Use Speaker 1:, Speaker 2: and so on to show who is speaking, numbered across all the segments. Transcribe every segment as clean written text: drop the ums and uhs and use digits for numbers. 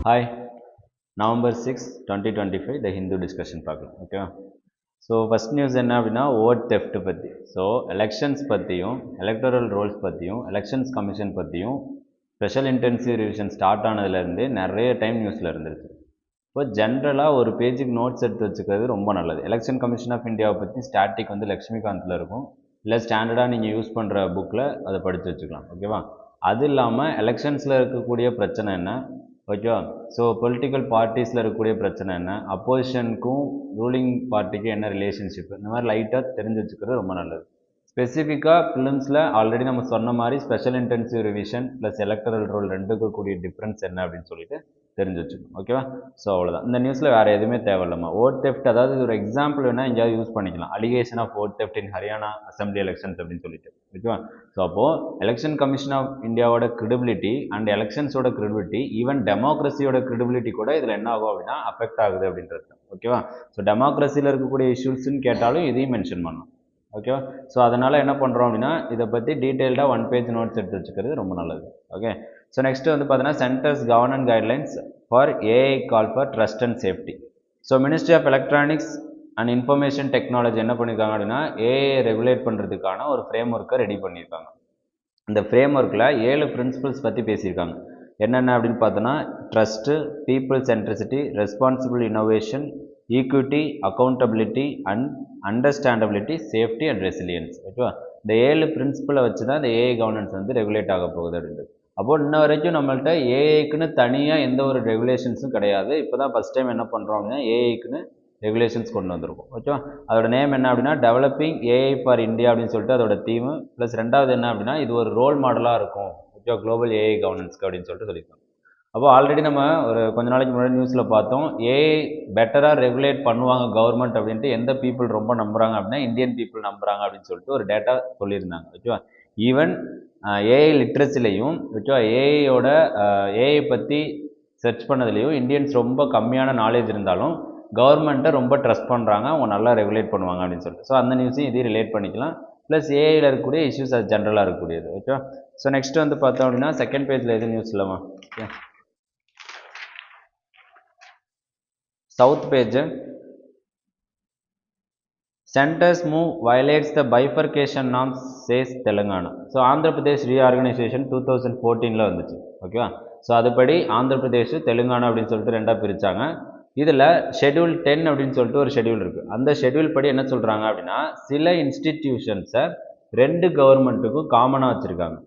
Speaker 1: Hi November 6 2025 த Hindu discussion பார்க்கலாம் ஓகேவா. So first news என்ன அப்படின்னா ஓட் தெஃப்ட் பற்றி. ஸோ எலெக்ஷன்ஸ் பற்றியும் எலக்டரல் ரோல்ஸ் பற்றியும் எலெக்ஷன்ஸ் கமிஷன் பற்றியும் ஸ்பெஷல் இன்டென்சிவ் ரிவிஷன் ஸ்டார்ட் ஆனதுலேருந்து நிறைய டைம் நியூஸில் இருந்துருச்சு. இப்போ ஜென்ரலாக ஒரு பேஜுக்கு நோட்ஸ் எடுத்து வச்சுக்கிறது ரொம்ப நல்லது. எலெக்ஷன் கமிஷன் ஆஃப் இந்தியாவை பற்றி ஸ்டாட்டிக் வந்து லக்ஷ்மிகாந்தில் இருக்கும், இல்லை ஸ்டாண்டர்டாக நீங்கள் யூஸ் பண்ணுற புக்கில் அதை படித்து வச்சுக்கலாம் ஓகேவா. அது இல்லாமல் எலெக்ஷன்ஸில் இருக்கக்கூடிய பிரச்சனை என்ன ஓகேவா. ஸோ பொலிட்டிக்கல் பார்ட்டிஸில் இருக்கக்கூடிய பிரச்சனை என்ன, அப்போசிஷனுக்கும் ரூலிங் பார்ட்டிக்கும் என்ன ரிலேஷன்ஷிப், இந்த மாதிரி லைட்டாக தெரிஞ்சு வச்சுக்கிறது ரொம்ப நல்லது. ஸ்பெசிஃபிக்காக ஃபிலிம்ஸில் ஆல்ரெடி நம்ம சொன்ன மாதிரி special intensive revision plus electoral roll ரெண்டுக்கு கூடிய டிஃப்ரென்ஸ் என்ன அப்படின்னு சொல்லிட்டு தெரிஞ்சு வச்சுக்கணும் ஓகேவா. ஸோ அவ்வளோதான், இந்த நியூஸில் வேறு எதுவுமே தேவையில்லாமா. ஓட் தெஃப்ட் அதாவது ஒரு எக்ஸாம்பிள் வேணால் எங்கேயாவது யூஸ் பண்ணிக்கலாம், allegation of vote theft in Haryana assembly elections அப்படின்னு சொல்லிட்டு ஓகேவா. ஸோ அப்போது எலெக்ஷன் கமிஷன் ஆஃப் இந்தியாவோட கிரெடிபிலிட்டி அண்ட் எலெக்ஷன்ஸோட கிரெடிபிலிட்டி ஈவன் டெமோக்ரஸியோட கிரெடிபிலிட்டி கூட இதில் என்ன ஆகும் அப்படின்னா அஃபெக்ட் ஆகுது அப்படின்றது ஓகேவா. ஸோ டெமோக்ரஸியில் இருக்கக்கூடிய இஷ்யூஸ்ன்னு கேட்டாலும் இதையும் மென்ஷன் பண்ணணும் ஓகேவா. ஸோ அதனால் என்ன பண்ணுறோம் அப்படின்னா இதை பற்றி டீட்டெயில்டாக 1 பேஜ் நோட்ஸ் எடுத்து வச்சுக்கிறது ரொம்ப நல்லது ஓகே. ஸோ நெக்ஸ்ட் வந்து பார்த்தீங்கன்னா centre's governance guidelines for AI call for trust and safety. So ministry of electronics and information technology என்ன பண்ணியிருக்காங்க அப்படின்னா ஏஐ ரெகுலேட் பண்ணுறதுக்கான ஒரு ஃப்ரேம் ஒர்க்கை ரெடி பண்ணியிருக்காங்க. இந்த ஃப்ரேம் ஒர்க்கில் 7 பிரின்சிபல்ஸ் பற்றி பேசியிருக்காங்க. என்னென்ன அப்படின்னு பார்த்தோன்னா trust, people centricity, responsible innovation, equity, accountability and understandability, safety and resilience ஓகேவா. இந்த 7 பிரின்சிபலை வச்சு தான் இந்த ஏஐ கவர்னன்ஸ் வந்து ரெகுலேட் ஆக போகுது அப்படின்றது. அப்போது இன்ன வரைக்கும் நம்மள்கிட்ட ஏஐக்குன்னு தனியாக எந்த ஒரு ரெகுலேஷன்ஸும் கிடையாது. இப்போ தான் ஃபஸ்ட் டைம் என்ன பண்ணுறோம் அப்படின்னா ஏஐக்குன்னு ரெகுலேஷன்ஸ் கொண்டு வந்திருக்கும் ஓகேவா. அதோட நேம் என்ன அப்படின்னா டெவலப்பிங் ஏஐ ஃபார் இந்தியா அப்படின்னு சொல்லிட்டு அதோட தீம். ப்ளஸ் ரெண்டாவது என்ன அப்படின்னா இது ஒரு ரோல் மாடலாக இருக்கும் ஓகேவா குளோபல் ஏஐ கவர்னன்ஸ்க்கு அப்படின்னு சொல்லிட்டு சொல்லியிருக்கோம். அப்போ ஆல்ரெடி நம்ம ஒரு கொஞ்ச நாளைக்கு முன்னாடி நியூஸில் பார்த்தோம், ஏஐ பெட்டராக ரெகுலேட் பண்ணுவாங்க கவர்மெண்ட் அப்படின்ட்டு எந்த பீப்புள் ரொம்ப நம்புகிறாங்க அப்படின்னா இந்தியன் பீப்புள் நம்புகிறாங்க அப்படின்னு சொல்லிட்டு ஒரு டேட்டா சொல்லியிருந்தாங்க ஓகேவா. ஈவன் ஏஐ லிட்ரஸிலையும் ஓகேவா ஏஐ பற்றி சர்ச் பண்ணதுலேயும் இந்தியன்ஸ் ரொம்ப கம்மியான நாலேஜ் இருந்தாலும் கவர்மெண்ட்டை ரொம்ப ட்ரஸ்ட் பண்ணுறாங்க, அவங்க நல்லா ரெகுலேட் பண்ணுவாங்க அப்படின்னு சொல்லிட்டு. ஸோ அந்த நியூஸையும் இதையும் ரிலேட் பண்ணிக்கலாம். ப்ளஸ் ஏஐயில் இருக்கக்கூடிய இஷ்யூஸ் அது ஜென்ரலாக இருக்கக்கூடியது ஓகேவா. ஸோ நெக்ஸ்ட் வந்து பார்த்தோம் அப்படின்னா செகண்ட் பேஜில் எது நியூஸ் இல்லைமா okay. South page centers move violates the bifurcation norms says Telangana. So Andhra Pradesh reorganisation 2014 வந்துச்சு ஓகேவா. ஸோ அதுபடி ஆந்திர பிரதேஷ் தெலுங்கானா அப்படின்னு சொல்லிட்டு ரெண்டாக பிரித்தாங்க. இதில் ஷெட்யூல் 10 அப்படின்னு சொல்லிட்டு ஒரு ஷெட்யூல் இருக்குது. அந்த ஷெட்யூல் படி என்ன சொல்கிறாங்க அப்படின்னா சில இன்ஸ்டிடியூஷன்ஸை 2 கவர்மெண்ட்டுக்கும் காமனாக வச்சுருக்காங்க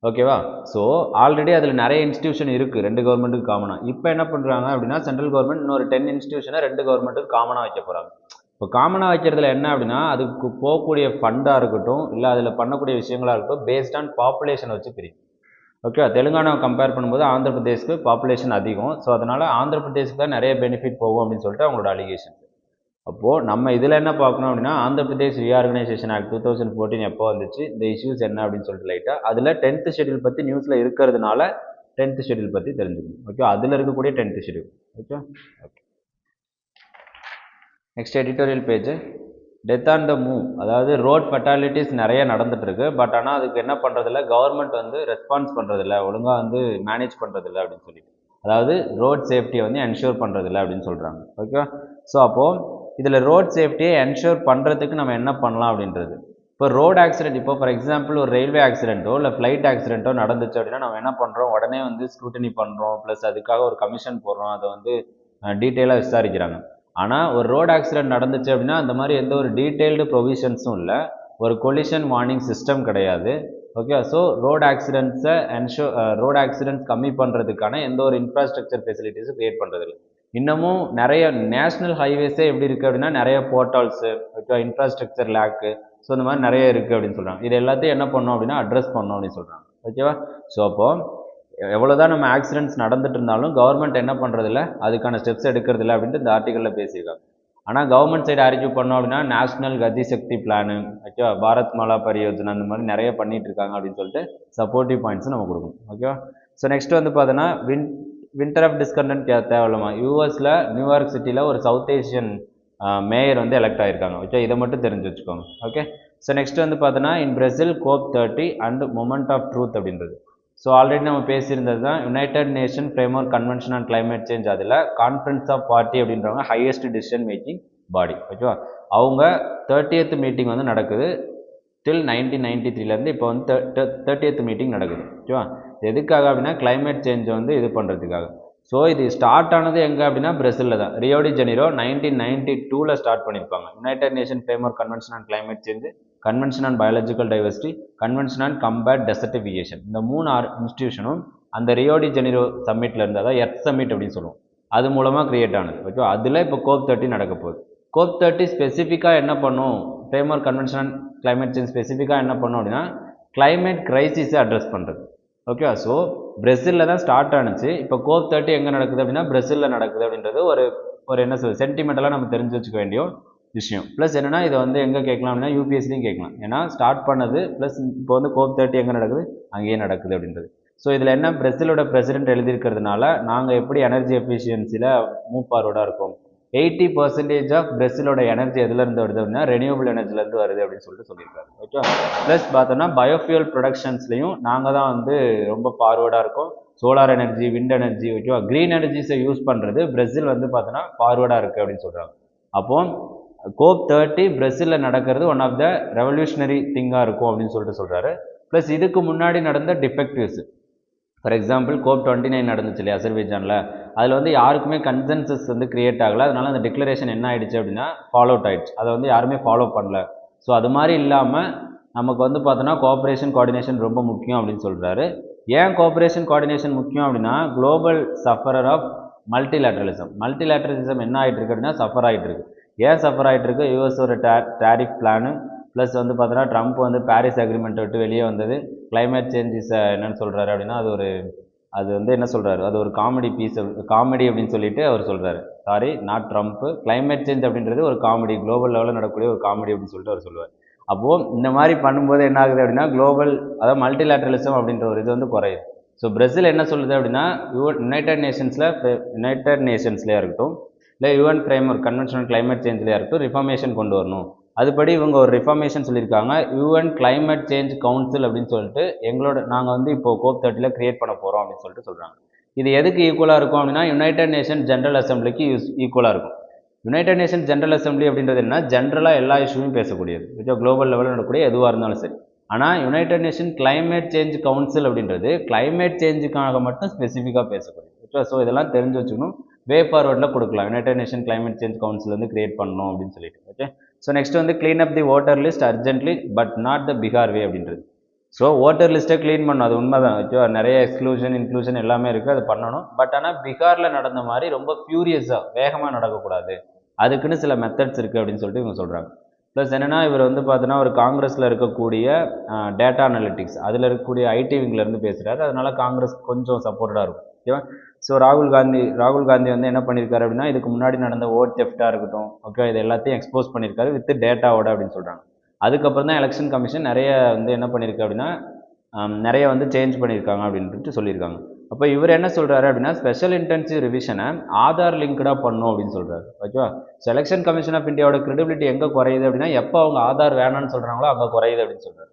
Speaker 1: ஓகேவா. ஸோ ஆல்ரெடி அதில் நிறைய இன்ஸ்டியூஷன் இருக்குது 2 கவர்மெண்ட்டுக்கு காமனாக. இப்போ என்ன பண்ணுறாங்க அப்படின்னா சென்ட்ரல் கவர்மெண்ட் இன்னொரு 10 இன்ஸ்டியூஷனை 2 கவர்மெண்ட்டுக்கு காமனாக வைக்க போகிறாங்க. இப்போ காமனாக வைக்கிறதுல என்ன அப்படின்னா அதுக்கு போகக்கூடிய ஃபண்டாக இருக்கட்டும் இல்லை அதில் பண்ணக்கூடிய விஷயங்களாக இருக்கட்டும் பேஸ்ட் ஆன் பாப்புலேஷனை வச்சு பிரியும் ஓகே. தெலுங்கானாவை கம்பேர் பண்ணும்போது ஆந்திர பிரதேஷ்க்கு பாப்புலேஷன் அதிகம். ஸோ அதனால் ஆந்திர பிரதேஷ்க்கு தான் நிறைய பெனிஃபிட் போகும் அப்படின்னு சொல்லிட்டு அவங்களோட அலிகேஷன். அப்போது நம்ம இதில் என்ன பார்க்கணும் அப்படின்னா ஆந்திர பிரதேஷ் ரீஆர்கனைசேஷன் ஆக்ட் 2014 எப்போ வந்துச்சு, இந்த இஷ்யூஸ் என்ன அப்படின்னு சொல்லிட்டு லைட்டாக அதில் 10th ஷெட்யூல் பற்றி நியூஸில் இருக்கிறதுனால 10th ஷெட்யூல் பற்றி தெரிஞ்சுக்கணும் ஓகே. அதில் இருக்கக்கூடிய 10th schedule okay. Next editorial page death on the move, அதாவது ரோட் ஃபெட்டாலிட்டிஸ் நிறைய நடந்துகிட்ருக்கு. பட் ஆனால் அதுக்கு என்ன பண்ணுறதில்ல கவர்மெண்ட் வந்து ரெஸ்பான்ஸ் பண்ணுறதில்ல, ஒழுங்காக வந்து மேனேஜ் பண்ணுறதில்ல அப்படின்னு சொல்லிட்டு, அதாவது ரோட் சேஃப்டியை வந்து என்ஷூர் பண்ணுறதில்ல அப்படின்னு சொல்கிறாங்க ஓகே. ஸோ அப்போது இதில் ரோட் சேஃப்டியை என்ஷூர் பண்ணுறதுக்கு நம்ம என்ன பண்ணலாம் அப்படின்றது. இப்போ ரோட் ஆக்சிடென்ட், இப்போ ஃபார் எக்ஸாம்பிள் ஒரு ரயில்வே ஆக்சிடென்ட்டோ இல்லை ஃப்ளைட் ஆக்சிடென்ட்டோ நடந்துச்சு அப்படின்னா நம்ம என்ன பண்ணுறோம், உடனே வந்து ஸ்க்ரூட்டனி பண்ணுறோம், ப்ளஸ் அதுக்காக ஒரு கமிஷன் போடுறோம், அதை வந்து டீட்டெயிலாக விசாரிக்கிறாங்க. ஆனால் ஒரு ரோட் ஆக்சிடென்ட் நடந்துச்சு அப்படின்னா அந்த மாதிரி எந்த ஒரு டீட்டெயில்டு ப்ரொவிஷன்ஸும் இல்லை, ஒரு கொலிஷன் வார்னிங் சிஸ்டம் கிடையாது ஓகே. ஸோ ரோட் ஆக்சிடென்ட்ஸ் கம்மி பண்ணுறதுக்கான எந்த ஒரு இன்ஃப்ராஸ்ட்ரக்சர் ஃபெசிலிட்டிஸும் க்ரியேட் பண்ணுறதில்லை. இன்னமும் நிறைய நேஷ்னல் ஹைவேஸே எப்படி இருக்குது அப்படின்னா நிறைய போர்ட்டால்ஸு ஓகே, இன்ஃப்ராஸ்ட்ரக்சர் லேக்கு, ஸோ இந்த மாதிரி நிறைய இருக்குது அப்படின்னு சொல்கிறாங்க. இது எல்லாத்தையும் என்ன பண்ணோம் அப்படின்னா அட்ரஸ் பண்ணோம் அப்படின்னு சொல்கிறாங்க ஓகேவா. ஸோ அப்போது எவ்வளோதான் நம்ம ஆக்சிடென்ட்ஸ் நடந்துட்டு இருந்தாலும் கவர்மெண்ட் என்ன பண்ணுறதில்ல, அதுக்கான ஸ்டெப்ஸ் எடுக்கிறதில்ல அப்படின்ட்டு இந்த ஆர்டிக்கலில் பேசியிருக்காங்க. ஆனால் கவர்மெண்ட் சைடு அறிவிப்பு பண்ணோம் அப்படின்னா நேஷ்னல் கதி சக்தி பிளானு ஓகேவா, பாரத் மாலா பரியோஜனா, அந்த மாதிரி நிறைய பண்ணிட்டு இருக்காங்க அப்படின்னு சொல்லிட்டு சப்போர்ட்டிவ் பாயிண்ட்ஸ் நம்ம கொடுக்கணும் ஓகேவா. ஸோ நெக்ஸ்ட் வந்து பார்த்தோன்னா வின்டர் ஆஃப் டிஸ்கண்டன்ட் தேவையில்லாமா. யூஎஸில் நியூயார்க் சிட்டியில் ஒரு சவுத் ஏஷியன் மேயர் வந்து எலெக்ட் ஆகியிருக்காங்க ஓகே. இதை மட்டும் தெரிஞ்சு வச்சுக்கோங்க ஓகே. ஸோ நெக்ஸ்ட் வந்து பார்த்தோன்னா in Brazil COP30 and moment of truth அப்படின்றது. ஸோ ஆல்ரெடி நம்ம பேசியிருந்தது தான் United Nation Framework convention on Climate Change. அதில் கான்ஃபரன்ஸ் ஆஃப் பார்ட்டி அப்படின்றவங்க ஹையஸ்ட் டிசிஷன் மேக்கிங் பாடி. ஓகேவா, அவங்க 30th மீட்டிங் வந்து நடக்குது டில் 1993லேருந்து இப்போ வந்து 30th மீட்டிங் நடக்குது. ஓகேவா, எதுக்காக அப்படின்னா கிளைமேட் சேஞ்சை வந்து இது பண்ணுறதுக்காக. ஸோ இது ஸ்டார்ட் ஆனது எங்கே அப்படின்னா பிரேசிலில் தான். ரியோ டி ஜெனிரோ 1992ல் ஸ்டார்ட் பண்ணியிருப்பாங்க. United Nation Framework convention on Climate change, convention on biological diversity, convention on கம்பேட் desertification. இந்த 3 இன்ஸ்டியூஷனும் அந்த ரியோ டி ஜெனிரோ சம்மிட்டில் இருந்து, அதாவது எர்த் சம்மிட் அப்படின்னு சொல்லுவோம், அது மூலமாக கிரியேட் ஆனது. ஓகே, அதில் இப்போ COP30 நடக்க போகுது. COP30 ஸ்பெசிஃபிக்காக என்ன பண்ணும், framework convention on Climate change ஸ்பெசிஃபிக்காக என்ன பண்ணும் அப்படின்னா கிளைமேட் கிரைசிஸை அட்ரஸ் பண்ணுறது. ஓகேவா, ஸோ பிரேசிலில் தான் ஸ்டார்ட் ஆனிச்சு. இப்போ COP30 எங்கே நடக்குது அப்படின்னா பிரேசிலில் நடக்குது அப்படின்றது ஒரு என்ன சொல்வது சென்டிமெண்டலாக நம்ம தெரிஞ்சு வச்சுக்க வேண்டிய விஷயம். ப்ளஸ் என்னென்னா இதை வந்து எங்கே கேட்கலாம் அப்படின்னா யூபிஎஸ்சிலையும் கேட்கலாம். ஏன்னா ஸ்டார்ட் பண்ணது ப்ளஸ் இப்போ வந்து COP30 எங்கே நடக்குது அங்கேயே நடக்குது அப்படின்றது. ஸோ இதில் என்ன, பிரேசிலோட பிரசிடென்ட் எழுதியிருக்கிறதுனால நாங்கள் எப்படி எனர்ஜி எஃபிஷியன்சியில் மூவ் ஃபார்வர்டாக இருக்கோம். 80% ஆஃப் பிரேசிலோட எனர்ஜி எதுலேருந்து வருது அப்படின்னா ரெனியூபிள் எனர்ஜிலேருந்து வருது அப்படின்னு சொல்லியிருக்காரு. ஓகே, ப்ளஸ் பார்த்தோன்னா பயோஃபியூல் ப்ரொடக்ஷன்ஸ்லையும் நாங்கள் தான் வந்து ரொம்ப ஃபார்வர்டாக இருக்கோம். சோலார் எனர்ஜி, விண்ட் எனர்ஜி, ஓகேவா, க்ரீன் எனர்ஜிஸை யூஸ் பண்ணுறது பிரேசில் வந்து பார்த்தோன்னா ஃபார்வர்டாக இருக்குது அப்படின்னு சொல்கிறாங்க. அப்போது COP30 பிரேசிலில் நடக்கிறது ஒன் ஆஃப் த ரெவல்யூஷனரி திங்காக இருக்கும் அப்படின்னு சொல்கிறாரு. ப்ளஸ் இதுக்கு முன்னாடி நடந்த டிஃபெக்டிவ்ஸ், ஃபார் எக்ஸாம்பிள் COP29 நடந்துச்சு இல்லையா அசர்பைஜானில், அதில் வந்து யாருக்குமே கன்சென்சஸ் வந்து கிரியேட் ஆகலை. அதனால அந்த டிக்ளரேஷன் என்ன ஆகிடுச்சு அப்படின்னா ஃபாலோ அவுட் ஆகிடுச்சு. அதை வந்து யாருமே ஃபாலோ பண்ணல. ஸோ அது மாதிரி இல்லாமல் நமக்கு வந்து பார்த்தோன்னா கோஆப்ரேஷன் கோஆர்டினேஷன் ரொம்ப முக்கியம் அப்படின்னு சொல்கிறாரு. ஏன் கோஆப்ரேஷன் கோஆர்டினேஷன் முக்கியம் அப்படின்னா குளோபல் சஃபரர் ஆஃப் மல்டிலேட்டரலிசம் என்ன ஆகிட்டு இருக்கு அப்படின்னா சஃபர் ஆகிட்டு இருக்கு. ஏன் சஃபர் ஆகிட்டு இருக்கு, யூஎஸோட டேரிஃப் பிளானு, ப்ளஸ் வந்து பார்த்தோன்னா ட்ரம்ப் வந்து பாரிஸ் அக்ரிமெண்ட்டை விட்டு வெளியே வந்தது. கிளைமேட் சேஞ்சஸ் என்னென்னு சொல்கிறாரு அப்படின்னா அது வந்து என்ன சொல்கிறாரு, அது ஒரு காமெடி அப்படின்னு சொல்லிட்டு அவர் சொல்கிறாரு. Sorry, not Trump, climate change அப்படின்றது ஒரு காமெடி, குளோபல் லெவலில் நடக்கக்கூடிய ஒரு காமெடி அப்படின்னு சொல்லிட்டு அவர் சொல்லுவார். அப்போது இந்த மாதிரி பண்ணும்போது என்ன ஆகுது அப்படின்னா குளோபல், அதாவது மல்டிலேட்டரலிசம் அப்படின்ற ஒரு இது வந்து குறையுது. ஸோ பிரேசில் என்ன சொல்லுது அப்படின்னா யுனைடெட் நேஷன்ஸ்லேயே இருக்கட்டும், இல்லை UN framework convention on climate சேஞ்ச்லேயே இருக்கட்டும், ரிஃபார்மேஷன் கொண்டு வரணும். அதுபடி இவங்க ஒரு ரிஃபார்மேஷன் சொல்லியிருக்காங்க. யூஎன் கிளைமேட் சேஞ்ச் கவுன்சில் அப்படின்னு சொல்லிட்டு நாங்கள் வந்து இப்போ COP30 கிரியேட் பண்ண போகிறோம் அப்படின்னு சொல்லிட்டு சொல்கிறாங்க. இது எதுக்கு ஈக்குவலாக இருக்கும் அப்படின்னா யுனைடெட் நேஷன் ஜென்ரல் அசம்பிளிக்கு ஈக்குவலாக இருக்கும். யுனைடெட் நேஷன் ஜென்ரல் அசம்பிளி அப்படின்றது என்ன, ஜென்ரலாக எல்லா இஷ்யூவும் பேசக்கூடியது, ஓகே, குளோபல் லெவலில் நடக்கக்கூடிய எதுவாக இருந்தாலும் சரி. ஆனால் United Nation Climate Change council அப்படின்றது கிளைமேட் சேஞ்சுக்காக மட்டும் ஸ்பெசிஃபிக்காக பேசக்கூடியது. ஓகே, ஸோ இதெல்லாம் தெரிஞ்சு வச்சுக்கணும். வே ஃபார்வர்டில் கொடுக்கலாம், United Nation Climate Change Council வந்து கிரியேட் பண்ணணும் அப்படின்னு சொல்லிட்டு. ஓகே, ஸோ நெக்ஸ்ட் வந்து clean up the water list urgently but not the Bihar way அப்படின்றது. ஸோ வாட்டர் லிஸ்ட்டை க்ளீன் பண்ணணும், அது உண்மை தான். ஓகேவா, நிறைய எக்ஸ்க்ளூஷன் இன்க்ளூஷன் எல்லாமே இருக்குது, அது பண்ணணும். பட் ஆனால் பீகாரில் நடந்த மாதிரி ரொம்ப ஃபியூரியஸாக வேகமாக நடக்கக்கூடாது, அதுக்குன்னு சில மெத்தட்ஸ் இருக்குது அப்படின்னு சொல்லிட்டு இவங்க சொல்கிறாங்க. ப்ளஸ் என்னென்னா இவர் வந்து பார்த்தோன்னா ஒரு காங்கிரஸில் இருக்கக்கூடிய டேட்டா அனலிட்டிக்ஸ், அதில் இருக்கக்கூடிய ஐடி விங்கிலேருந்து பேசுகிறாரு. அதனால காங்கிரஸ் கொஞ்சம் சப்போர்ட்டடாக இருக்கும். ஓகேவா, ஸோ ராகுல் காந்தி வந்து என்ன பண்ணியிருக்காரு அப்படின்னா இதுக்கு முன்னாடி நடந்த ஓட் தெஃப்டாக இருக்கட்டும், ஓகே, இது எல்லாத்தையும் எக்ஸ்போஸ் பண்ணியிருக்காரு வித் டேட்டாவோட அப்படின்னு சொல்கிறாங்க. அதுக்கப்புறம் தான் எலெக்ஷன் கமிஷன் நிறைய வந்து என்ன பண்ணியிருக்கு அப்படின்னா நிறைய வந்து சேஞ்ச் பண்ணியிருக்காங்க அப்படின்ட்டு சொல்லியிருக்காங்க. அப்போ இவர் என்ன சொல்கிறாரு அப்படின்னா ஸ்பெஷல் இன்டென்சிவ் ரிவிஷனை ஆதார் லிங்க்டாக பண்ணும் அப்படின்னு சொல்கிறாரு. ஓகேவா, ஸோ எலெக்ஷன் கமிஷன் ஆஃப் இந்தியாவோட கிரெடிபிலிட்டி எங்கே குறையுது அப்படின்னா எப்போ அவங்க ஆதார் வேணான்னு சொல்கிறாங்களோ அங்கே குறையுது அப்படின்னு சொல்கிறாரு.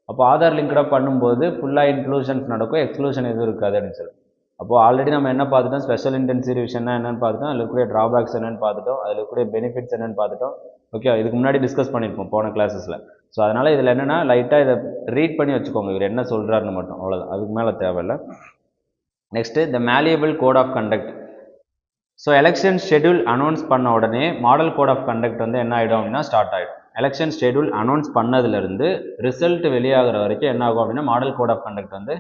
Speaker 1: அப்போ ஆதார் லிங்க்டாக பண்ணும்போது ஃபுல்லாக இன்க்ளூஷன்ஸ் நடக்கும், எக்ஸ்க்ளூஷன் எதுவும் இருக்காது அப்படின்னு சொல்லி. அப்போது ஆல்ரெடி நம்ம என்ன பார்த்துட்டோம், ஸ்பெஷல் இன்டென்சிவ் ரிவிஷன்னா என்னென்னு பார்த்துட்டோம், அதில் இருக்கக்கூடிய ட்ராபேக்ஸ் என்னென்னு பார்த்துட்டோம், அதில் இருக்கக்கூடிய பெனிஃபிட்ஸ் என்னென்னு பார்த்துட்டோம். ஓகே, இதுக்கு முன்னாடி டிஸ்கஸ் பண்ணியிருப்போம் போன கிளாஸஸில். ஸோ அதனால் இதில் என்னென்னா லைட்டாக இதை ரீட் பண்ணி வச்சுக்கோங்க, இவர் என்ன சொல்கிறாருன்னு மட்டும், அவ்வளோதான், அதுக்கு மேலே தேவையில்லை. Next the malleable code of conduct. So election schedule announce பண்ண உடனே மாடல் கோட் ஆஃப் கண்டக்ட் வந்து என்ன ஆகிடும் அப்படின்னா ஸ்டார்ட் ஆகிடும். எலெக்ஷன் ஷெட்யூல் அனௌன்ஸ் பண்ணதுலேருந்து ரிசல்ட் வெளியாகிற வரைக்கும் என்ன ஆகும் அப்படின்னா மாடல் கோட் ஆஃப் கண்டக்ட் வந்து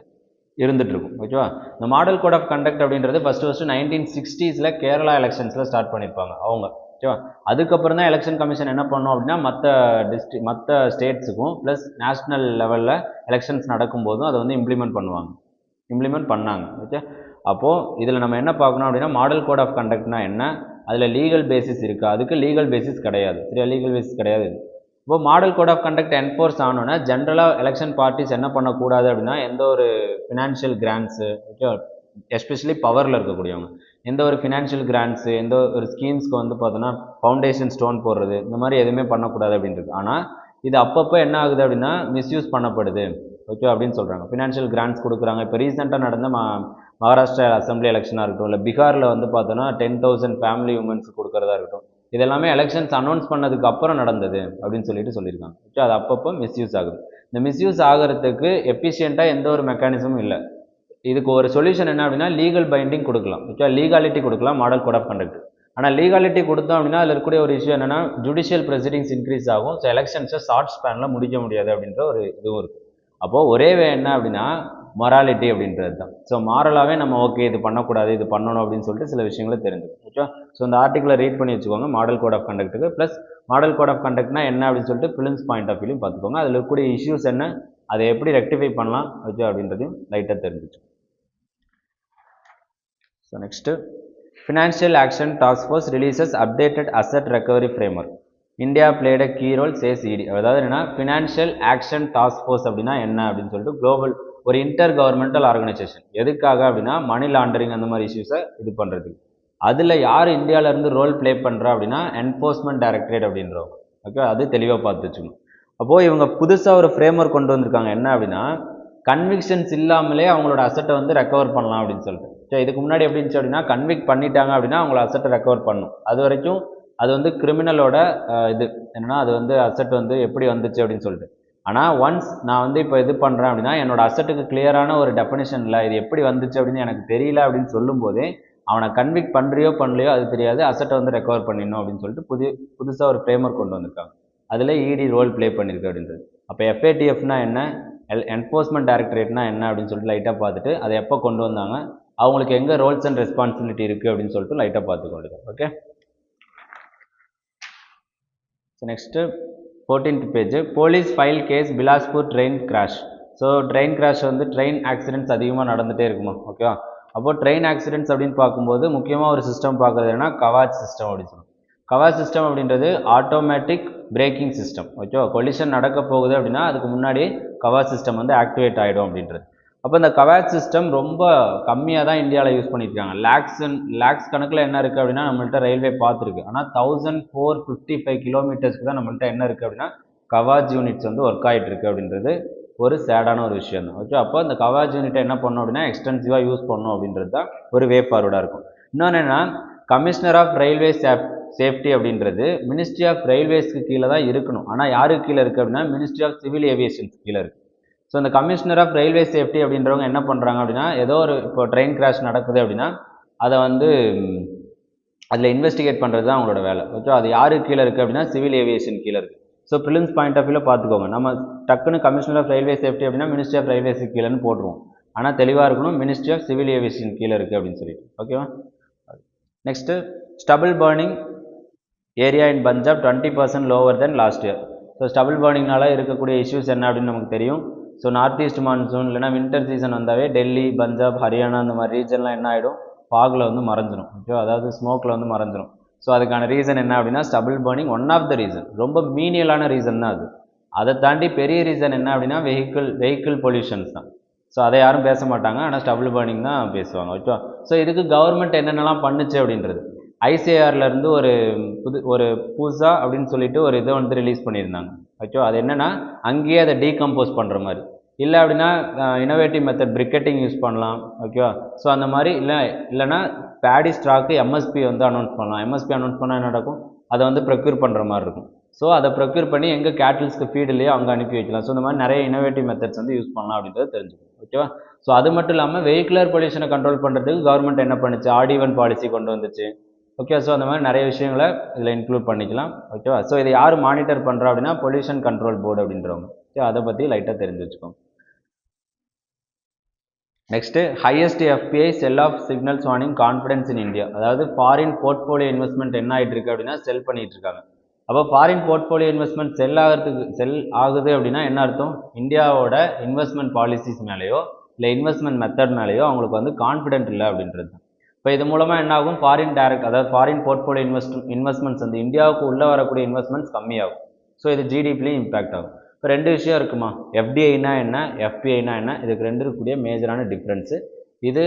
Speaker 1: இருந்துட்டு இருக்கும். ஓகேவா, இந்த மாடல் கோட் ஆஃப் கண்டக்ட் அப்படின்றது ஃபஸ்ட்டு 1960s கேரளா எலெக்ஷன்ஸில் ஸ்டார்ட் பண்ணியிருப்பாங்க அவங்க. ஓகேவா, அதுக்கப்புறம் தான் எலெக்ஷன் கமிஷன் என்ன பண்ணோம் அப்படின்னா மற்ற ஸ்டேட்ஸுக்கும் ப்ளஸ் நேஷ்னல் லெவலில் எலெக்ஷன்ஸ் நடக்கும்போதும் அதை வந்து இம்ப்ளிமெண்ட் பண்ணாங்க. ஓகே, அப்போது இதில் நம்ம என்ன பார்க்கணும் அப்படின்னா மாடல் கோட் ஆஃப் கண்டக்ட்னா என்ன, அதில் லீகல் பேசிஸ் இருக்கா, அதுக்கு லீகல் பேசிஸ் கிடையாது. சரியா, லீகல் பேசிஸ் கிடையாது. இப்போ model code of conduct enforce ஆனோன்னா ஜென்ரலாக எலெக்ஷன் பார்ட்டிஸ் என்ன பண்ணக்கூடாது அப்படின்னா எந்த ஒரு ஃபினான்ஷியல் கிராண்ட்ஸு, ஓகே, எஸ்பெஷலி பவரில் இருக்கக்கூடியவங்க எந்த ஒரு ஃபினான்ஷியல் கிராண்ட்ஸு எந்த ஒரு ஸ்கீம்ஸ்க்கு வந்து பார்த்தோன்னா ஃபவுண்டேஷன் ஸ்டோன் போடுறது இந்த மாதிரி எதுவுமே பண்ணக்கூடாது அப்படின்றது. ஆனால் இது அப்பப்போ என்ன ஆகுது அப்படின்னா மிஸ்யூஸ் பண்ணப்படுது. ஓகே அப்படின்னு சொல்கிறாங்க. ஃபினான்ஷியல் கிராண்ட்ஸ் கொடுக்குறாங்க. இப்போ ரீசெண்டாக நடந்த மகாராஷ்டிரா அசம்பிளி எலெக்ஷனாக இருக்கட்டும், இல்லை பீகாரில் வந்து பார்த்தோன்னா 10,000 ஃபேமிலி உமன்ஸ் கொடுக்குறதா இருக்கட்டும், இதெல்லாமே எலெக்ஷன்ஸ் அனௌன்ஸ் பண்ணதுக்கு அப்புறம் நடந்தது அப்படின்னு சொல்லியிருக்காங்க. ஓகே, அது அப்பப்போ மிஸ்யூஸ் ஆகுது. இந்த மிஸ்யூஸ் ஆகிறதுக்கு எஃபிஷியண்ட்டாக எந்த ஒரு மெக்கானிசமும் இல்லை. இதுக்கு ஒரு சொல்யூஷன் என்ன அப்படின்னா லீகல் பைண்டிங் கொடுக்கலாம். ஓகே, லீகாலிட்டி கொடுக்கலாம் மாடல் கோட் ஆஃப் கண்டக்ட். ஆனால் லீகாலிட்டி கொடுத்தோம் அப்படின்னா அதில் இருக்கக்கூடிய ஒரு இஷ்யூ என்னன்னா ஜுடிஷியல் ப்ரொசீடிங்ஸ் இன்க்ரீஸ் ஆகும். ஸோ எலெக்ஷன்ஸை ஷார்ட் ஸ்பேனில் முடிக்க முடியாது அப்படின்ற ஒரு இதுவும் இருக்குது. அப்போது ஒரே வே என்ன அப்படின்னா மொராலிட்டி அப்படின்றது தான். ஸோ மாரலாகவே நம்ம ஓகே இது பண்ணக்கூடாது இது பண்ணணும் அப்படின்னு சொல்லிட்டு சில விஷயங்களை தெரிஞ்சுக்கணும். ஓகே, ஸோ இந்த ஆர்டிகிளை ரீட் பண்ணி வச்சுக்கோங்க மாடல் கோட் ஆஃப் கண்டக்ட்டுக்கு. ப்ளஸ் மாடல் கோட் ஆஃப் கண்டக்ட்னா என்ன அப்படின்னு சொல்லிட்டு பிலிம்ஸ் பாயிண்ட் ஆஃப் வியூலையும் பார்த்துக்கோங்க. அதில் இருக்கக்கூடிய இஷ்யூஸ் என்ன, அதை எப்படி ரெக்டிஃபை பண்ணலாம் ஓகே அப்படின்றதையும் லைட்டாக தெரிஞ்சுச்சு. So next financial action task force releases updated asset recovery framework. India played a key role says ED. அதாவது என்னன்னா ஃபினான்ஷியல் ஆக்ஷன் டாஸ்க் ஃபோர்ஸ் அப்படின்னா என்ன அப்படின்னு சொல்லிட்டு குளோபல் ஒரு இன்டர் கவர்மெண்டல் ஆர்கனைசேஷன். எதுக்காக அப்படின்னா மணி லாண்டரிங் அந்த மாதிரி இஷ்யூஸை இது பண்ணுறதுக்கு. அதில் யார் இந்தியாவிலேருந்து ரோல் ப்ளே பண்ணுறா அப்படின்னா என்ஃபோர்ஸ்மெண்ட் டைரக்டரேட் அப்படின்றவங்க. ஓகே, அது தெளிவாக பார்த்து வச்சுக்கணும். அப்போது இவங்க புதுசாக ஒரு ஃப்ரேம்வொர்க் கொண்டு வந்திருக்காங்க. என்ன அப்படின்னா கன்விக்ஷன்ஸ் இல்லாமலே அவங்களோட அசட்டை வந்து ரெக்கவர் பண்ணலாம் அப்படின்னு சொல்லிட்டு. சரி, இதுக்கு முன்னாடி எப்படி இருந்துச்சு அப்படின்னா கன்விக்ட் பண்ணிட்டாங்க அப்படின்னா அவங்கள அசட்டை ரெக்கவர் பண்ணணும். அது வரைக்கும் அது வந்து கிரிமினலோட இது என்னன்னா அது வந்து அசட் வந்து எப்படி வந்துச்சு அப்படின்னு சொல்லிட்டு. ஆனால் ஒன்ஸ் நான் வந்து இப்போ இது பண்ணுறேன் அப்படின்னா என்னோட அசட்டுக்கு கிளியரான ஒரு டெஃபினிஷன் இல்லை, இது எப்படி வந்துச்சு அப்படின்னு எனக்கு தெரியல அப்படின்னு சொல்லும் போதே அவனை கன்விக்ட் பண்ணுறியோ பண்ணலையோ அது தெரியாது, அசட்டை வந்து ரெக்கவர் பண்ணிடணும் அப்படின்னு சொல்லிட்டு புதுசாக ஒரு ஃப்ரேம்வொர்க் கொண்டு வந்திருக்காங்க. அதில் இடி ரோல் ப்ளே பண்ணியிருக்கு அப்படின்றது. அப்போ எஃப்ஏடிஎஃப்னா என்ன, என்ஃபோர்ஸ்மெண்ட் டைரக்டரேட்னா என்ன அப்படின்னு சொல்லிட்டு லைட்டாக பார்த்துட்டு அதை எப்போ கொண்டு வந்தாங்க, அவங்களுக்கு எங்கே ரோல்ஸ் அண்ட் ரெஸ்பான்சிபிலிட்டி இருக்குது அப்படின்னு சொல்லிட்டு லைட்டாக பார்த்துக்கொண்டு. Okay, so next 14th page police file case Bilaspur train crash. So train crash வந்து ட்ரெயின் ஆக்சிடென்ட்ஸ் அதிகமாக நடந்துகிட்டே இருக்குமா. ஓகேவா, அப்போது ட்ரெயின் ஆக்சிடென்ட்ஸ் அப்படின்னு பார்க்கும்போது முக்கியமாக ஒரு சிஸ்டம் பார்க்குறது என்னன்னா கவாச் சிஸ்டம் அப்படின்னு சொல்லுவோம். கவாச் சிஸ்டம் அப்படின்றது ஆட்டோமேட்டிக் பிரேக்கிங் சிஸ்டம். ஓகேவா, கொலிஷன் நடக்க போகுது அப்படின்னா அதுக்கு முன்னாடி கவாச் சிஸ்டம் வந்து ஆக்டிவேட் ஆகிடும் அப்படின்றது. அப்போ இந்த கவாச் சிஸ்டம் ரொம்ப கம்மியாக தான் இந்தியாவில் யூஸ் பண்ணியிருக்காங்க. லேக்ஸ் கணக்கில் என்ன இருக்குது அப்படின்னா நம்மள்ட்ட ரயில்வே பார்த்துருக்கு. ஆனால் 1455 கிலோமீட்டர்ஸ்க்கு தான் நம்மள்ட்ட என்ன இருக்குது அப்படின்னா கவாச் யூனிட்ஸ் வந்து ஒர்க் ஆகிட்டு இருக்குது அப்படின்றது ஒரு சேடான ஒரு விஷயம் தான். ஓகே, அப்போ இந்த கவாச் யூனிட்டை என்ன பண்ணணும் அப்படின்னா எக்ஸ்டென்சிவாக யூஸ் பண்ணணும் அப்படின்றது தான் ஒரு வே ஃபார்வர்டாக இருக்கும். இன்னொன்று என்னென்னா கமிஷனர் ஆஃப் ரயில்வே சேஃப்டி அப்படின்றது மினிஸ்ட்ரி ஆஃப் ரயில்வேஸ்க்கு கீழே தான் இருக்கணும். ஆனால் யாருக்கு கீழே இருக்குது அப்படின்னா மினிஸ்ட்ரி ஆஃப் சிவில் ஏவியேஷன்ஸ் கீழே இருக்குது. ஸோ இந்த கமிஷனர் ஆஃப் ரயில்வே சேஃப்டி அப்படின்றவங்க என்ன பண்ணுறாங்க அப்படின்னா ஏதோ ஒரு இப்போ ட்ரெயின் கிராஷ் நடக்குது அப்படின்னா அதை வந்து அதில் இன்வெஸ்டிகேட் பண்ணுறது தான் அவங்களோட வேலை. ஓகே, அது யாருக்கு கீழே இருக்குது அப்படின்னா சிவில் ஏவியேஷன் கீழே இருக்குது. ஸோ ப்ரிலிம்ஸ் பாயிண்ட் ஆஃப் வியூவில் பார்த்துக்கோங்க. நம்ம டக்குன்னு கமிஷனர் ஆஃப் ரயில்வே சேஃப்டி அப்படின்னா மினிஸ்ட்ரி ஆஃப் ரயில்வேஸ் கீழேன்னு போட்டுருவோம். ஆனால் தெளிவாக இருக்கணும் மினிஸ்ட்ரி ஆஃப் சிவில் ஏவியேஷன் கீழே இருக்குது அப்படின்னு சொல்லிட்டு. ஓகேவா, next stubble burning area in Punjab 20% lower than last year. So stubble பர்னிங்னால இருக்கக்கூடிய இஷ்யூஸ் என்ன அப்படின்னு நமக்கு தெரியும். ஸோ நார்த் ஈஸ்ட் மான்சூன் இல்லைனா வின்டர் சீசன் வந்தாவே டெல்லி பஞ்சாப் ஹரியானா அந்த மாதிரி ரீஜன்லாம் என்ன ஆகிடும் ஃபாகில் வந்து மறைஞ்சிரும். ஓகே, அதாவது ஸ்மோக்கில் வந்து மறைஞ்சிரும். ஸோ அதுக்கான ரீசன் என்ன அப்படின்னா stubble burning one of the reason, ரொம்ப மீனியலான ரீசன் தான் அது. அதை தாண்டி பெரிய ரீசன் என்ன அப்படின்னா வெஹிக்கிள் பொல்யூஷன்ஸ் தான். ஸோ அதை யாரும் பேச மாட்டாங்க, ஆனால் ஸ்டபிள் பர்னிங் தான் பேசுவாங்க. ஓகே, ஸோ இதுக்கு கவர்மெண்ட் என்னென்னலாம் பண்ணுச்சு அப்படின்றது ஐசிஏஆர்லேருந்து ஒரு புதுசா அப்படின்னு சொல்லிட்டு ஒரு இதை வந்து ரிலீஸ் பண்ணியிருந்தாங்க. ஓகே, அது என்னென்னா அங்கேயே அதை டீகம்போஸ் பண்ணுற மாதிரி, இல்லை அப்படின்னா இனோவேட்டிவ் மெத்தட் பிரிக்கெட்டிங் யூஸ் பண்ணலாம். ஓகேவா, ஸோ அந்த மாதிரி இல்லைனா பேடி ஸ்டாக்கு எம்எஸ்பி வந்து அனௌன்ஸ் பண்ணலாம். எம்எஸ்பி அனௌன்ஸ் பண்ணால் என்ன நடக்கும், அதை வந்து ப்ரொக்யூர் பண்ணுற மாதிரி இருக்கும். ஸோ அதை ப்ரொக்யூர் பண்ணி எங்கே கேட்டில்ஸ்க்கு ஃபீட் இல்லையோ அங்கே அனுப்பி வைக்கலாம். ஸோ இந்த மாதிரி நிறைய இனோவேட்டிவ் மெத்தட்ஸ் வந்து யூஸ் பண்ணலாம் அப்படின்றது தெரிஞ்சுக்கணும். ஓகேவா, ஸோ அது மட்டும் இல்லாமல் வெஹிகுலர் பொல்யூஷனை கண்ட்ரோல் பண்ணுறதுக்கு கவர்மெண்ட் என்ன பண்ணுச்சு, ஆட்-ஈவன் பாலிசி கொண்டு வந்துச்சு. ஓகே, ஸோ அந்த மாதிரி நிறைய விஷயங்களை இதில் இன்க்ளூட் பண்ணிக்கலாம். ஓகேவா, ஸோ இதை யார் மானிட்டர் பண்ணுறா அப்படின்னா பொல்யூஷன் கண்ட்ரோல் போர்டு அப்படின்றவங்க. ஓகே, அதை பற்றி லைட்டாக தெரிஞ்சு வச்சுக்கோங்க. Next highest FPI sell off signals warning confidence in India. அதாவது ஃபாரின் போர்ட்ஃபோலியோ இன்வெஸ்ட்மெண்ட் என்ன ஆகிட்டு இருக்கு அப்படின்னா செல் பண்ணிட்டு இருக்காங்க. அப்போ ஃபாரின் போர்ட்ஃபோலியோ இன்வெஸ்ட்மெண்ட் செல் ஆகுது அப்படின்னா என்ன அர்த்தம், இந்தியாவோட இன்வெஸ்ட்மெண்ட் பாலிசிஸ் மேலேயோ இல்லை இன்வெஸ்ட்மெண்ட் மெத்தட் மேலேயோ அவங்களுக்கு வந்து கான்ஃபிடென்ட் இல்லை அப்படின்றது தான். இப்போ இது மூலமாக என்ன ஆகும், அதாவது ஃபாரின் போர்ட்ஃபோலியோ இன்வெஸ்ட்மெண்ட்ஸ் வந்து இந்தியாவுக்கு உள்ளே வரக்கூடிய இன்வெஸ்ட்மெண்ட்ஸ் கம்மியாகும். ஸோ இது ஜிடிபிலையும் இம்பாக்ட் ஆகும். இப்போ ரெண்டு விஷயம் இருக்குமா, எஃப்டிஐனா என்ன, எஃபிஐனா என்ன, இதுக்கு ரெண்டு இருக்கக்கூடிய மேஜரான டிஃப்ரென்ஸு. இது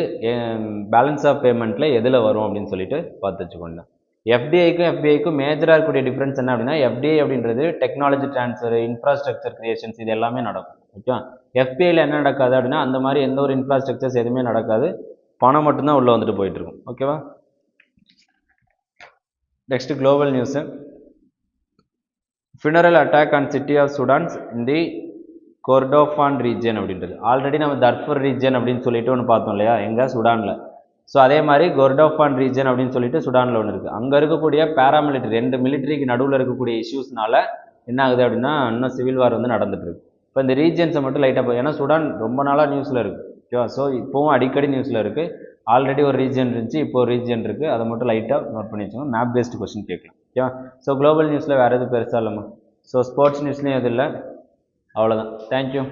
Speaker 1: பேலன்ஸ் ஆஃப் பேமெண்ட்டில் எதில் வரும் அப்படின்னு சொல்லிட்டு பார்த்து வச்சுக்கோங்க. எஃப்டிஐக்கும் மேஜராக இருக்கக்கூடிய டிஃப்ரென்ஸ் என்ன அப்படின்னா எஃப்டிஐ அப்படின்றது டெக்னாலஜி ட்ரான்ஸ்ஃபர், இன்ஃப்ராஸ்ட்ரக்சர் கிரியேஷன்ஸ் இது எல்லாமே நடக்கும். ஓகேவா. எஃபிஐயில் என்ன நடக்காது அப்படின்னா அந்த மாதிரி எந்த ஒரு இன்ஃப்ராஸ்ட்ரக்சர்ஸ் எதுவுமே நடக்காது, பணம் மட்டும்தான் உள்ளே வந்துட்டு போயிட்டுருக்கும். ஓகேவா. Next global news. funeral attack on city of Sudan in the Kordofan region அப்படின்றது. ஆல்ரெடி நம்ம தர்ஃபர் ரீஜன் அப்படின்னு சொல்லிட்டு ஒன்று பார்த்தோம் இல்லையா, எங்கே, சுடானில். ஸோ அதே மாதிரி கொர்டோஃபான் ரீஜன் அப்படின்னு சொல்லிட்டு சுடானில் ஒன்று இருக்குது. அங்கே இருக்கக்கூடிய பேராமிலிட்டரி, 2 மிலிட்ரிக்கு நடுவில் இருக்கக்கூடிய இஷ்யூஸ்னால என்ன ஆகுது அப்படின்னா இன்னும் சிவில் வார் வந்து நடந்துட்டுருக்கு. இப்போ இந்த ரீஜன்ஸை மட்டும் லைட்டாக ஏன்னா சுடான் ரொம்ப நாளாக நியூஸில் இருக்குது. ஓகேவா. ஸோ இப்போவும் அடிக்கடி நியூஸில் இருக்குது. ஆல்ரெடி ஒரு ரீஜன் இருந்துச்சு, இப்போ ஒரு ரீஜன் இருக்குது. அதை மட்டும் லைட்டாக நோட் பண்ணி வச்சுக்கோங்க. மேப் பேஸ்டு கொஸ்டின் கேட்கலாம். ஓகேவா. ஸோ குளோபல் நியூஸில் வேறு எதுவும் பெருசாக இல்லைம்மா. ஸோ ஸ்போர்ட்ஸ் நியூஸ்லேயும் எதுவும் இல்லை. அவ்வளோதான். தேங்க்யூ.